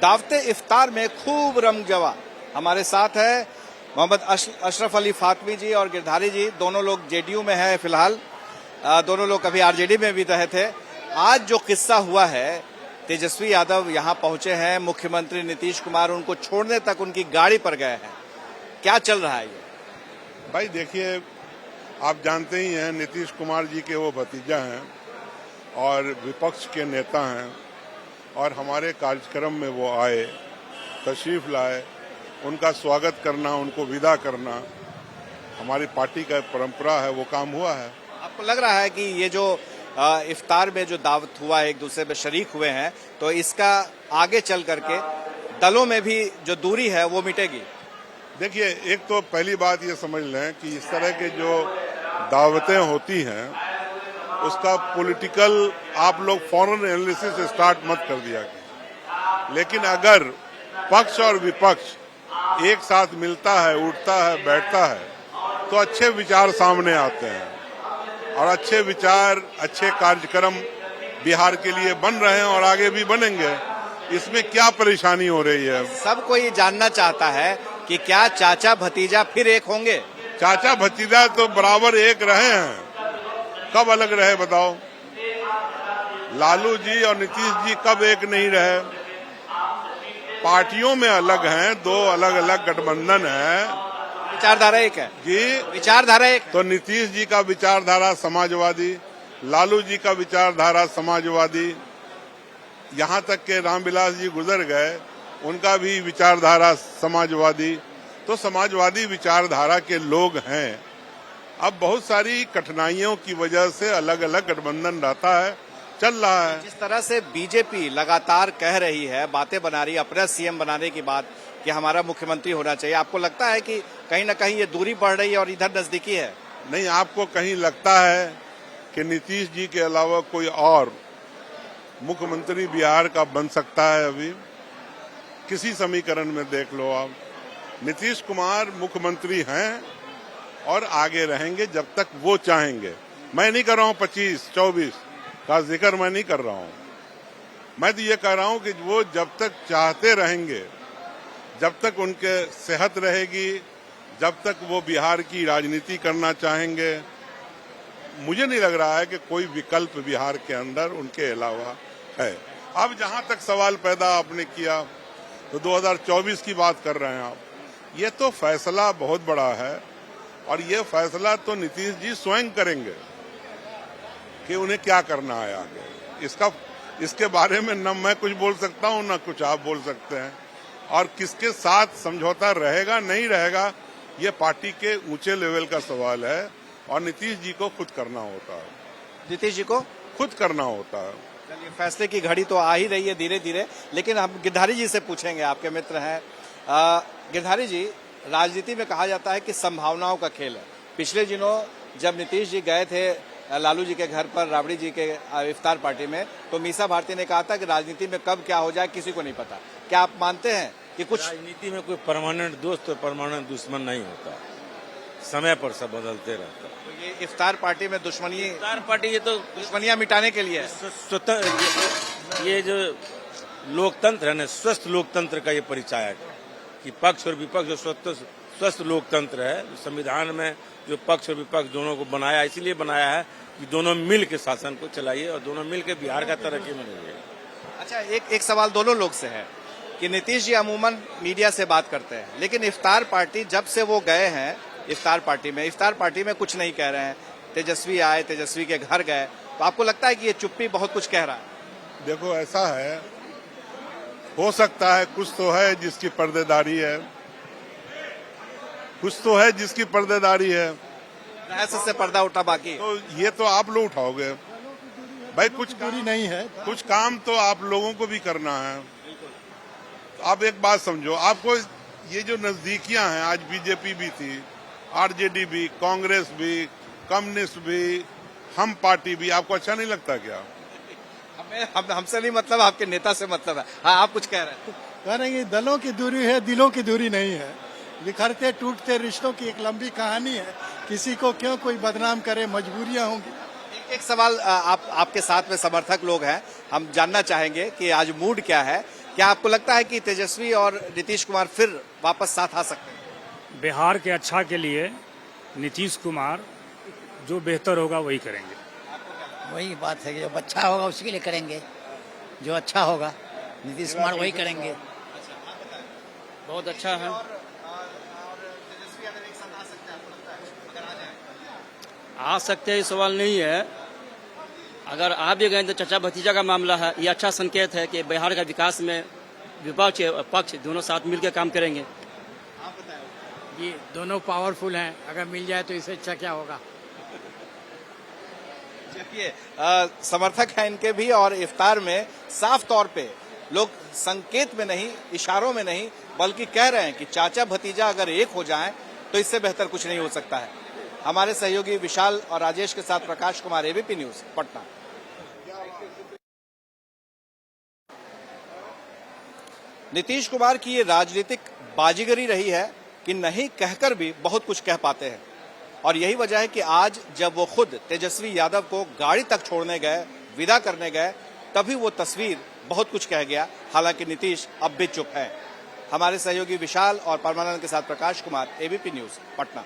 दावते इफ्तार में खूब रंग जमा। हमारे साथ है मोहम्मद अशरफ अली फातमी जी और गिरधारी जी, दोनों लोग जेडीयू में हैं फिलहाल। दोनों लोग कभी आरजेडी में भी रहे थे। आज जो किस्सा हुआ है, तेजस्वी यादव यहां पहुंचे हैं, मुख्यमंत्री नीतीश कुमार उनको छोड़ने तक उनकी गाड़ी पर गए हैं। क्या चल रहा है ये? भाई देखिए, आप जानते ही हैं नीतीश कुमार जी के वो भतीजा हैं और विपक्ष के नेता हैं, और हमारे कार्यक्रम में वो आए, तशरीफ लाए, उनका स्वागत करना, उनको विदा करना हमारी पार्टी का परंपरा है, वो काम हुआ है। आपको लग रहा है कि ये जो इफ्तार में जो दावत हुआ है, एक दूसरे में शरीक हुए हैं, तो इसका आगे चल करके दलों में भी जो दूरी है वो मिटेगी? देखिए, एक तो पहली बात ये समझ लें कि इस तरह के जो दावतें होती हैं उसका पॉलिटिकल आप लोग फॉरेन एनालिसिस स्टार्ट मत कर दिया कीजिए। लेकिन अगर पक्ष और विपक्ष एक साथ मिलता है, उठता है, बैठता है, तो अच्छे विचार सामने आते हैं, और अच्छे विचार, अच्छे कार्यक्रम बिहार के लिए बन रहे हैं और आगे भी बनेंगे। इसमें क्या परेशानी हो रही है? सब कोई जानना चाहता है कि क्या चाचा भतीजा फिर एक होंगे? चाचा भतीजा तो बराबर एक रहे हैं, कब अलग रहे बताओ? लालू जी और नीतीश जी कब एक नहीं रहे? पार्टियों में अलग हैं, दो अलग अलग गठबंधन है, विचारधारा एक है जी, विचारधारा एक। तो नीतीश जी का विचारधारा समाजवादी, लालू जी का विचारधारा समाजवादी, यहाँ तक के रामविलास जी गुजर गए, उनका भी विचारधारा समाजवादी। तो समाजवादी विचारधारा के लोग हैं। अब बहुत सारी कठिनाइयों की वजह से अलग अलग गठबंधन रहता है, चल रहा है। जिस तरह से बीजेपी लगातार कह रही है, बातें बना रही है अपना सीएम बनाने की बात कि हमारा मुख्यमंत्री होना चाहिए, आपको लगता है कि कहीं ना कहीं ये दूरी बढ़ रही है और इधर नजदीकी है? नहीं, आपको कहीं लगता है कि नीतीश जी के अलावा कोई और मुख्यमंत्री बिहार का बन सकता है? अभी किसी समीकरण में देख लो आप, नीतीश कुमार मुख्यमंत्री हैं और आगे रहेंगे जब तक वो चाहेंगे। मैं नहीं कर रहा हूँ 25-24 का जिक्र, मैं नहीं कर रहा हूँ। मैं तो ये कह रहा हूँ कि वो जब तक चाहते रहेंगे, जब तक उनके सेहत रहेगी, जब तक वो बिहार की राजनीति करना चाहेंगे, मुझे नहीं लग रहा है कि कोई विकल्प बिहार के अंदर उनके अलावा है। अब जहां तक सवाल पैदा आपने किया, तो 2024 की बात कर रहे हैं आप, ये तो फैसला बहुत बड़ा है, और ये फैसला तो नीतीश जी स्वयं करेंगे कि उन्हें क्या करना है आगे। इसके बारे में न मैं कुछ बोल सकता हूं, न कुछ आप बोल सकते हैं। और किसके साथ समझौता रहेगा नहीं रहेगा, ये पार्टी के ऊंचे लेवल का सवाल है, और नीतीश जी को खुद करना होता है। नीतीश जी को खुद करना होता है। चलिए, फैसले की घड़ी तो आ ही रही है धीरे धीरे, लेकिन हम गिरधारी जी से पूछेंगे, आपके मित्र हैं। गिरधारी जी, राजनीति में कहा जाता है कि संभावनाओं का खेल है। पिछले दिनों जब नीतीश जी गए थे लालू जी के घर पर, राबड़ी जी के इफ्तार पार्टी में, तो मीसा भारती ने कहा था कि राजनीति में कब क्या हो जाए किसी को नहीं पता। क्या आप मानते हैं कि कुछ राजनीति में कोई परमानेंट दोस्त और परमानेंट दुश्मन नहीं होता, समय पर सब बदलते रहता है। तो ये इफ्तार पार्टी में इफ्तार पार्टी ये तो दुश्मनियां मिटाने के लिए है। स्वतंत्र, ये जो लोकतंत्र है ना, स्वस्थ लोकतंत्र का ये परिचय है कि पक्ष और विपक्ष जो स्वस्थ लोकतंत्र है। संविधान में जो पक्ष और विपक्ष दोनों को बनाया, इसीलिए बनाया है कि दोनों मिल के शासन को चलाइए और दोनों मिल के बिहार का तरक्की में रहिए। अच्छा, एक सवाल दोनों लोग से है कि नीतीश जी अमूमन मीडिया से बात करते हैं, लेकिन इफ्तार पार्टी जब से वो गए हैं इफ्तार पार्टी में कुछ नहीं कह रहे हैं। तेजस्वी आए, तेजस्वी के घर गए, तो आपको लगता है कि ये चुप्पी बहुत कुछ कह रहा है? देखो, ऐसा है, हो सकता है कुछ तो है जिसकी पर्देदारी है, कुछ तो है जिसकी पर्देदारी है, रहस्य से पर्दा उठा, बाकी तो ये तो आप लोग उठाओगे भाई। कुछ दूरी नहीं है, कुछ काम तो आप लोगों को भी करना है। आप एक बात समझो, आपको ये जो नजदीकियां हैं, आज बीजेपी भी थी, आरजेडी भी, कांग्रेस भी, कम्युनिस्ट भी, हम पार्टी भी, आपको अच्छा नहीं लगता क्या? हमसे नहीं मतलब, आपके नेता से मतलब है। हाँ, आप कुछ कह रहे हैं? दलों की दूरी है, दिलों की दूरी नहीं है। बिखरते टूटते रिश्तों की एक लंबी कहानी है, किसी को क्यों कोई बदनाम करे, मजबूरियां होंगी। एक सवाल, आपके साथ में समर्थक लोग हैं, हम जानना चाहेंगे कि आज मूड क्या है, क्या आपको लगता है कि तेजस्वी और नीतीश कुमार फिर वापस साथ आ सकते हैं? बिहार के अच्छा के लिए नीतीश कुमार जो बेहतर होगा वही करेंगे। वही बात है कि जब अच्छा होगा उसी के लिए करेंगे, जो अच्छा होगा नीतीश कुमार वही करेंगे। बहुत अच्छा है। आ सकते हैं, सवाल नहीं है। अगर आ भी गए तो चाचा भतीजा का मामला है, ये अच्छा संकेत है कि बिहार का विकास में विपक्ष और पक्ष दोनों साथ मिलकर काम करेंगे। ये दोनों पावरफुल हैं, अगर मिल जाए तो इससे अच्छा क्या होगा। देखिए समर्थक हैं इनके भी, और इफ्तार में साफ तौर पे लोग संकेत में नहीं, इशारों में नहीं, बल्कि कह रहे हैं कि चाचा भतीजा अगर एक हो जाएं तो इससे बेहतर कुछ नहीं हो सकता है। हमारे सहयोगी विशाल और राजेश के साथ प्रकाश कुमार, एबीपी न्यूज, पटना। नीतीश कुमार की ये राजनीतिक बाजीगरी रही है कि नहीं कहकर भी बहुत कुछ कह पाते हैं, और यही वजह है कि आज जब वो खुद तेजस्वी यादव को गाड़ी तक छोड़ने गए, विदा करने गए, तभी वो तस्वीर बहुत कुछ कह गया। हालांकि नीतीश अब भी चुप है। हमारे सहयोगी विशाल और परमानंद के साथ प्रकाश कुमार, एबीपी न्यूज, पटना।